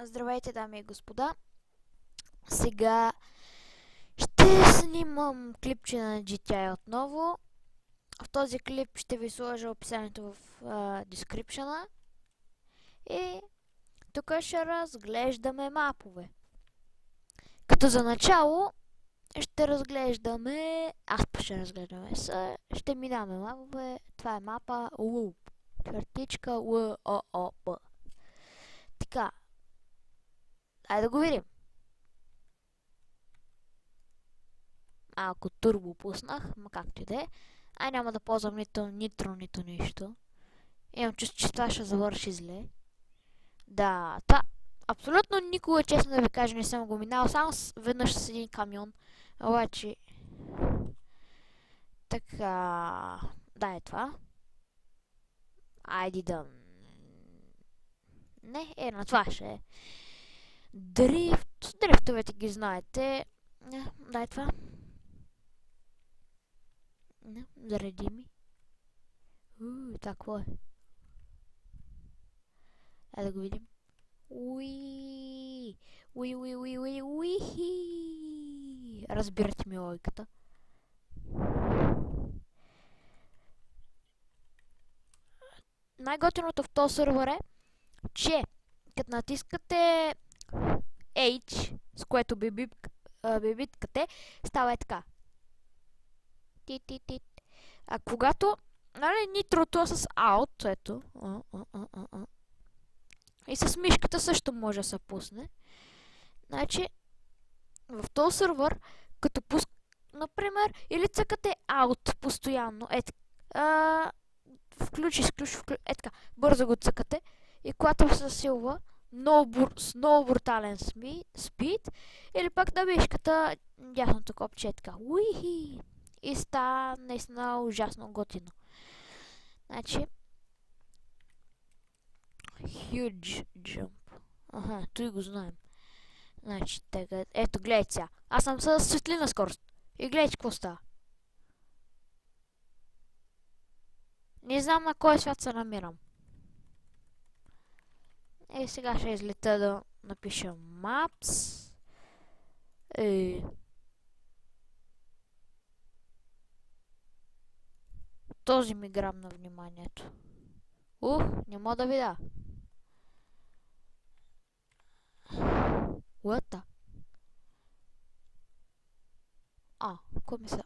Здравейте, дами и господа! Сега ще снимам клипче на GTA отново. В този клип ще ви сложа описанието в description. И тук ще разглеждаме мапове. Като за начало ще разглеждаме... Ще минаваме мапове. Това е мапа Loop. Чертичка L-O-O-P. Така. Айде да го видим. Малко турбо пуснах, ма както и да е. Няма да ползвам нито нитро, нито нищо. Имам чувство, че това ще завърши зле. Да, това абсолютно никога, честно да ви кажа, не съм го минал. Само веднъж с един камион. Обаче... Така... Да, е това. Айде да... Не, на това ще е. Дрифтовете ги знаете. Да, е това. Заради ми. Какво е? Да го видим. Уи. Разбирате ми логиката. Най-готиното в този сервер е, че като натискате H, с което бибиткате, става е така. А когато, нитрото с Alt, ето, и с мишката също може да се пусне. Значи, в този сервер, като например, или цъкате Alt постоянно, изключи, така, бързо го цъкате, и когато се засилва, с много брутален спид, или пък на мишката, дясното копче е така, уихи, и става наистина ужасно готино. Значи, huge jump. Той го знаем. Значи, тега, ето, гледайте сега. Аз съм с светлина скорост. И гледайте какво става. Не знам на кой свят се намирам. Сега ще излета да напиша Maps. Този ми грабна вниманието. Не мога да видя. What? Кой ми се...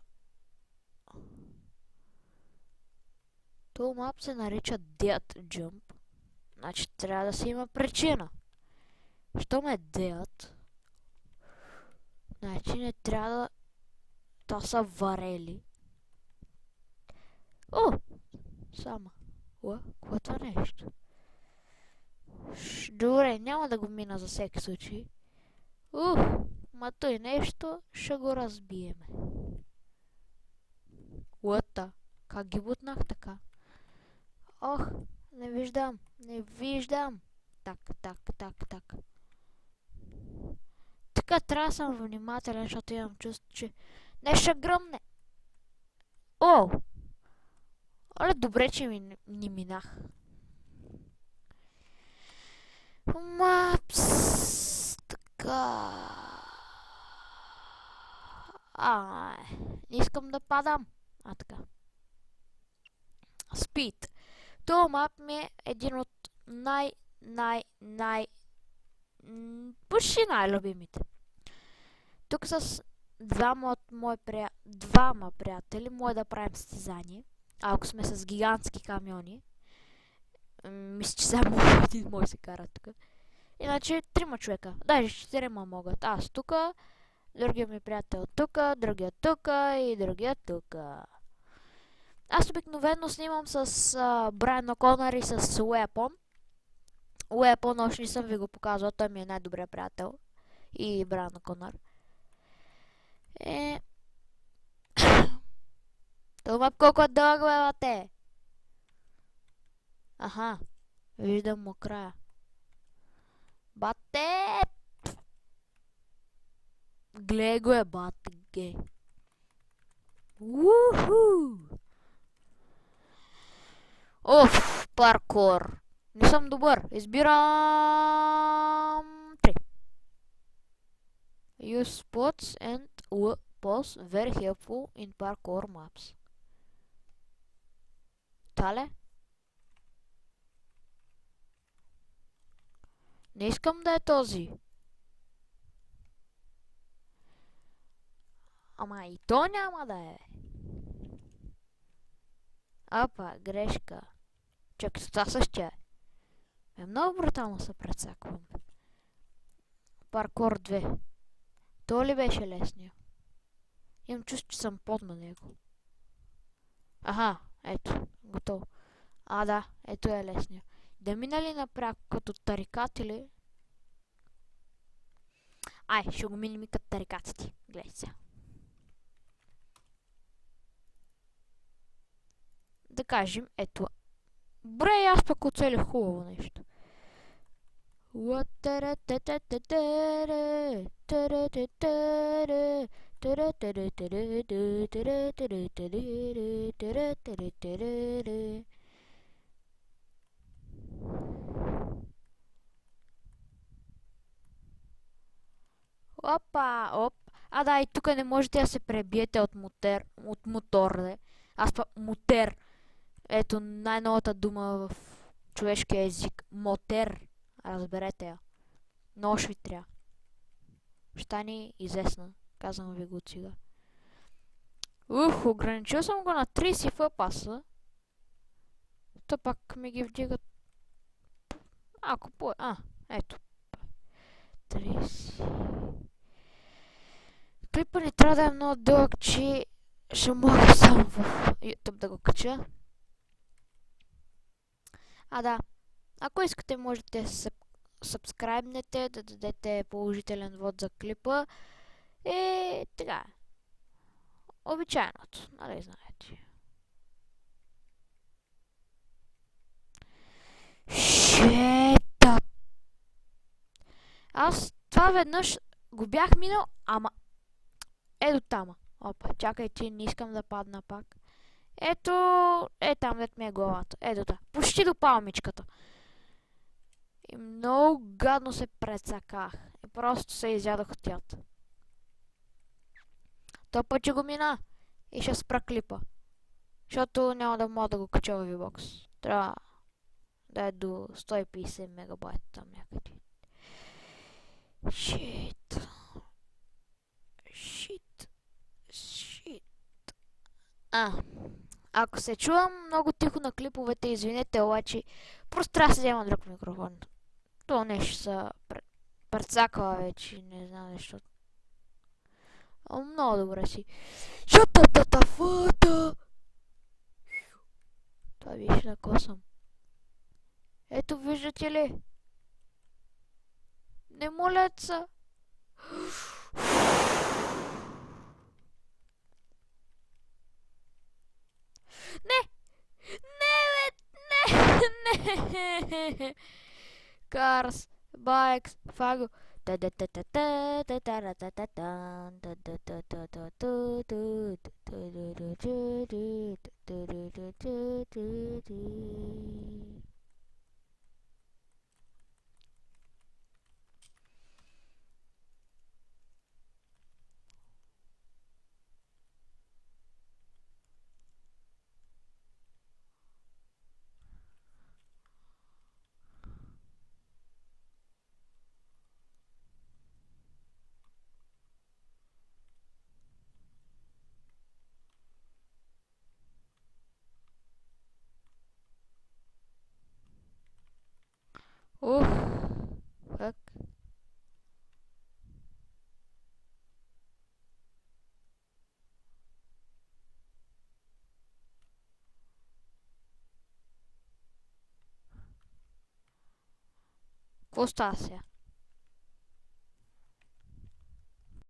Това мап се нарича Dead Jump. Значи трябва да си има причина. Щом е Dead, значи не трябва да... То са варели. Само. Какво е това нещо? Добре, няма да го мина за всеки случай. Ма той нещо ще го разбиеме. Как ги бутнах така? Не виждам. Так. Така трябва да съм внимателен, защото имам чувство, че нещо ще гръмне. Добре, че не минах. Мапс. Така. Не искам да падам. Така. Speed. Това мап ми е един от почти най-любимите. Тук с двама приятели може да правим състезание. Ако сме с гигантски камиони. Мисля, че само един може се кара тук. Иначе 3 човека. Даже 4 могат. Аз тук, другия ми приятел тук, другия тук и другия тук. Аз обикновено снимам с Брайан О'Конър и с Уепон. Уепон още не съм ви го показвал, той ми е най-добрият приятел. И Брайан О'Конър. Това колко е дълъг, бе, виждам му края. Бате! Гледай го е, бате, гей. Паркур. Не съм добър. Избирам use spots and balls very helpful in parkour maps. Тале? Не искам да е този. Ама и то няма да е. Апа, грешка. Чакай, това същия е. Много брутално се прецаквам. Паркор 2. То ли беше лесния? Имам чувство, че съм под на него. Аха, ето, готово. А, да, ето е лесния. Да мина ли напряко като тарикат или... Ай, ще го минем и като тарикатите. Гледай сега. Да кажем, ето. Бре, аз пък оцелих хубаво нещо. Опа, оп. А да, и тук не можете да се пребиете от мотор, не? Аз па мотер. Ето най-новата дума в човешкия език. Мотер. Разберете я. Много ще ви трябва. Ще ни известна. Казвам ви го от сега. Ограничил съм го на 30 фпс. То пак ми ги вдигат. Ако по... ето. 30. Клипа не трябва да е много дълъг, че ще мога само в YouTube да го кача. А да, ако искате можете да се сабскрайбнете, да дадете положителен вод за клипа. И така. Обичайното, нали знаете. Шета! Аз това веднъж го бях минал, ама... Ето тама. Опа, чакайте, не искам да падна пак. Ето, там дет ми е главата. Ето та. Почти до палмичката. И много гадно се прецаках. И просто се изядох от тялата. То път ще го мина. И ще спра клипа. Защото няма да мога да го кача в VBOX. Трябва да е до 150 мегабайта там някъде. Shit. Ако се чувам много тихо на клиповете, извинете, обаче просто трябва да се взема друг микрофон. То нещо се прецаква вече, не знам защо. Много добре си. Шата-та-та-фата! Това беше на косъм. Ето, виждате ли? Не молят са. Не! Не, бе! Не! Cars, bikes, fago. Fuck. Какво става сега?